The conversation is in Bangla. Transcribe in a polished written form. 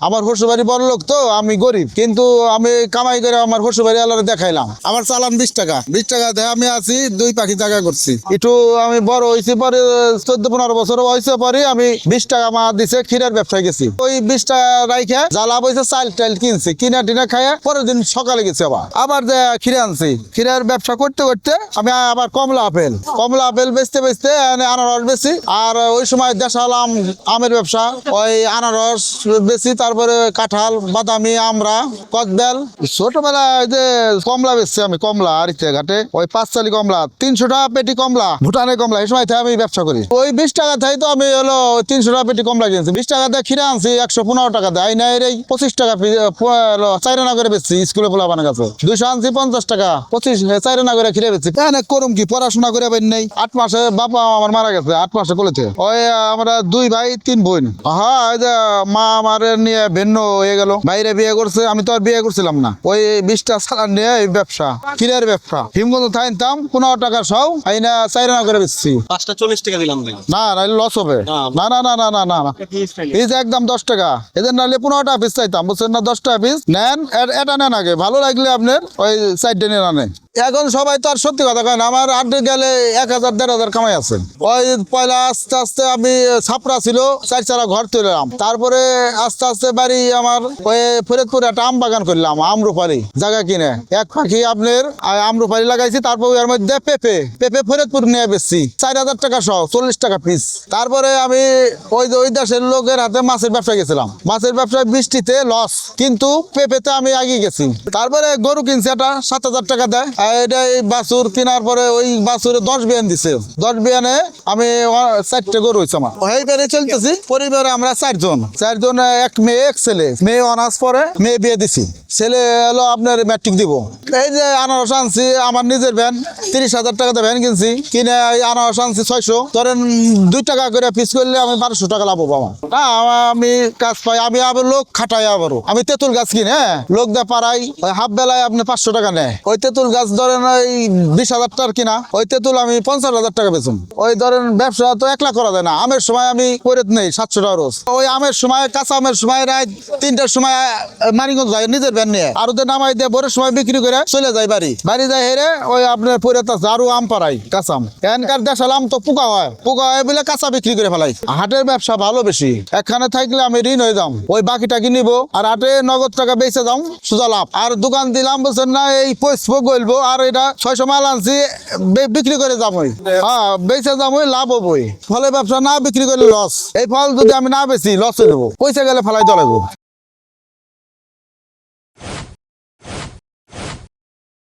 আমার শ্বশুরবাড়ি বড় লোক তো, আমি গরিব, কিন্তু আমি কামাই করে আমার শ্বশুরবাড়ি আল্লাহরে দেখাইলাম। আমার চালান 20 টাকা, 20 টাকা দিয়ে আমি আছি, 2 পাখি জায়গা করছি। একটু আমি বড় হয়েছি পরে 14-15 বছর হয়েছে পরে আমি 20 টাকা মা দিছে ক্ষীরের ব্যবসায় গেছি। ওই 20 টাকা রাইখে জ্বালা বইছে চাল টাইল কিনছি, কিনা টিনা খাইয়া পরের দিন সকালে গেছি আবার যে ক্ষীরে আনছি। ক্ষীরের ব্যবসা করতে করতে আমি আবার কমলা আপেল বেচতে বেচতে আনারস বেশি। আর ওই সময় দেশাল আমের ব্যবসা, ওই আনারস বেশি, তারপরে কাঁঠাল, বাদামি, আমরা, কদবেল। ছোটবেলায় যে কমলা বেচছি আমি, কমলা আরিতে ঘাটে, ওই 5 চালি কমলা, 300 টাকা পেটি কমলা, ভুটানের কমলা। এই সময় আমি ব্যবসা করি। ওই 20 টাকা থেকে তো আমি হলো 300 টাকা পেটি কমলা কিনছি। 20 টাকা দিয়ে ক্ষীরে আনছি 115 টাকা দেয় নাই, 25 টাকা 4 আনা করে বেচছি। স্কুলে পোলা বানা গেছে 200 আনছি 50 টাকা, 4 আনা করে ক্ষীরে বেচছি। করুম কি, পড়াশোনা করে বের নেই। 8 মাসে বাবা আমার মারা গেছে, 8 মাসে কলেছে। ওই আমরা 2 ভাই 3 বোন। হ্যাঁ, ওই যে মা আমার নিয়ে ভিন্ন হয়ে গেল, বাইরে বিয়ে করছে। আমি তো আর বিয়ে করছিলাম না। ওই 20টা সালান নিয়ে এই ব্যবসা, ক্ষীরের ব্যবসা। হিমগঞ্জ থাইতাম 15 টাকা সব, আইনা 4 আনা করে বেচছি। 5টা 40 টাকা দিলাম না, লস হবে না। না না না না না না, পিস একদম 10 টাকা। এদের নাহলে 15টা পিস চাইতাম, বুঝছেন না? 10টা পিস নেন, এটা নেন আগে, ভালো লাগলে আপনার ওই সাইডে নিয়ে আনেন। এখন সবাই তো আর সত্যি কথা কয় না। আমার আড্ডে গেলে 1000-1500 কামাই আছে। ওই পয়লা আস্তে আস্তে আমি ছাপড়া ছিল, 4 চারা ঘর তুললাম। তারপরে আস্তে আস্তে বাড়ি আমার ওই ফরিদপুরে একটা আম বাগান করলাম, আমরুপালি জায়গা কিনে। এক পাখি আপনার আমরুপালি লাগাইছি। তারপর এর মধ্যে পেঁপে ফরিদপুর নিয়ে বেচছি 4000 টাকা সহ, 40 টাকা পিস। তারপরে আমি ওই দেশের লোকের হাতে মাছের ব্যবসা গেছিলাম। মাছের ব্যবসায় বৃষ্টিতে লস, কিন্তু পেঁপেতে আমি এগিয়ে গেছি। তারপরে গরু কিনছি, এটা 7000 টাকা দেয়। এটাই বাছুর কেনার পরে ওই বাছুরে 10 বিয়ান দিছে। 10 বিয়ানে আমি 4টে গরু হয়েছে আমার। এইবারে চলতেছি। পরিবারে আমরা 4 জন, এক মেয়ে এক ছেলে। মেয়ে অনার্স পরে, মেয়ে বিয়ে দিছি। ছেলে হলো আপনার ম্যাট্রিক দিব। এই যে আনারস আনছি, আমার নিজের ভ্যান, 30,000 টাকা ভ্যান কিনছি। কিনে আনারস আনছি 600, ধরেন 2 টাকা করে পিস করলে আমি 1200 টাকা লাভ হবো আমার। আমি কাজ পাই, আমি আবার লোক খাটাই। আবারও আমি তেঁতুল গাছ কিনে, হ্যাঁ, লোক দিয়ে পাড়াই। ওই হাফ বেলায় আপনি 500 টাকা নেয়। ওই তেঁতুল গাছ ধরেন ওই 20,000 টাকার কিনা, ওই তেঁতুল আমি 50,000 টাকা বেচুন। ওই ধরেন ব্যবসা তো একলা করা যায় না। আমের সময় আমি করে নেই 700 টাকা রোজ। ওই আমের সময়, কাঁচা আমের সময় রাত 3টার সময় মানিগঞ্জ যায় নিজের ভ্যান নিয়ে। আর ওদের নামাই দিয়ে ভোরের সময় বিক্রি করে চলে যায় বাড়ি যায় হেরে। ওই আপনার পরে আরো আম পাড়াই, কাঁচা আম। এখানকার দেশাল আম তো পোকা হয় বলে কাঁচা বিক্রি করে ফেলাই। হাটের ব্যবসা ভালো বেশি। এখানে থাকলে আমি ঋণ হয়ে যাম, ওই বাকিটা কিনিব আর হাটে নগদ টাকা বেচে যাম, সোজা লাভ। আর দোকান দিলাম, বুঝছেন না, এই পয়সা গলবো। আর এটা 600 মাল আনছি, বিক্রি করে যাবই। হ্যাঁ, বেচে যাবই, লাভ হবই। ফলে ব্যবসা না বিক্রি করলে লস। এই ফল যদি আমি না বেচি, লস হয়ে যাবো। পয়সা গেলে ফেলাই চলে যাবো।